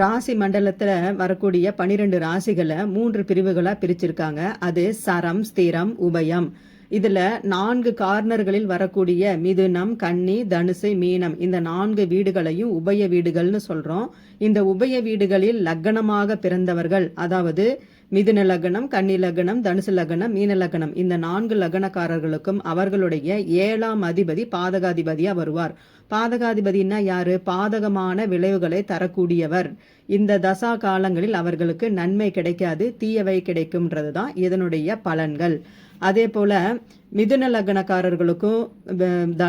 ராசி மண்டலத்துல வரக்கூடிய 12 ராசிகளை 3 பிரிவுகளா பிரிச்சிருக்காங்க. அது சரம், ஸ்திரம், உபயம். இதுல 4 கார்னர்களில் வரக்கூடிய மிதுனம், கன்னி, தனுசு, மீனம் இந்த 4 வீடுகளையும் உபய வீடுகள்னு சொல்றோம். இந்த உபய வீடுகளில் லக்னமாக பிறந்தவர்கள், அதாவது மிதுன லக்னம், கன்னி லக்னம், தனுசு லக்னம், மீன லக்னம் இந்த 4 லக்னக்காரர்களுக்கும் அவர்களுடைய 7ஆம் அதிபதி பாதகாதிபதியா வருவார். பாதகாதிபதினா யாரு? பாதகமான விளைவுகளை தரக்கூடியவர். இந்த தசா காலங்களில் அவர்களுக்கு நன்மை கிடைக்காது, தீயவை கிடைக்கும்ன்றதுதான் இதனுடைய பலன்கள். அதே போல மிதுன லக்னக்காரர்களுக்கும்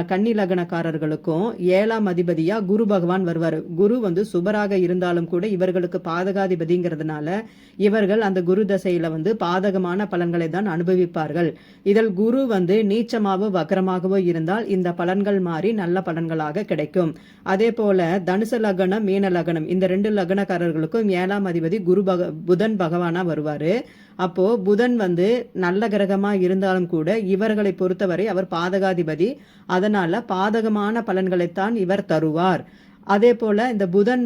கன்னி லக்னக்காரர்களுக்கும் 7ஆம் அதிபதியா குரு பகவான் வருவார். குரு சுபராக இருந்தாலும் கூட இவர்களுக்கு பாதகாதிபதிங்கிறதுனால இவர்கள் அந்த குரு தசையில பாதகமான பலன்களை தான் அனுபவிப்பார்கள். இதில் குரு நீச்சமாகவோ வக்கரமாகவோ இருந்தால் இந்த பலன்கள் மாறி நல்ல பலன்களாக கிடைக்கும். அதே போல தனுசு லக்னம், மீன லக்னம் இந்த 2 லக்னக்காரர்களுக்கும் 7ஆம் அதிபதி புதன் பகவானா வருவாரு. அப்போ புதன் நல்ல கிரகமா இருந்தாலும் கூட இவர்களை பொறுத்தவரை அவர் பாதகாதிபதி. அதனால பாதகமான பலன்களைத்தான் இவர் தருவார். அதே போல இந்த புதன்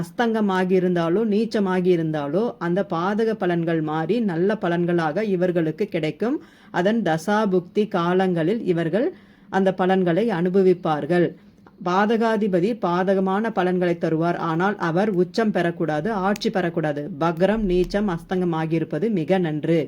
அஸ்தங்கமாகி இருந்தாலோ நீச்சமாகி இருந்தாலோ அந்த பாதக பலன்கள் மாறி நல்ல பலன்களாக இவர்களுக்கு கிடைக்கும். அதன் தசாபுக்தி காலங்களில் இவர்கள் அந்த பலன்களை அனுபவிப்பார்கள். பாதகாதிபதி பாதகமான பலன்களை தருவார். ஆனால் அவர் உச்சம் பெறக்கூடாது, ஆட்சி பெறக்கூடாது. பக்ரம், நீச்சம், அஸ்தங்கம் ஆகியிருப்பது மிக நன்று.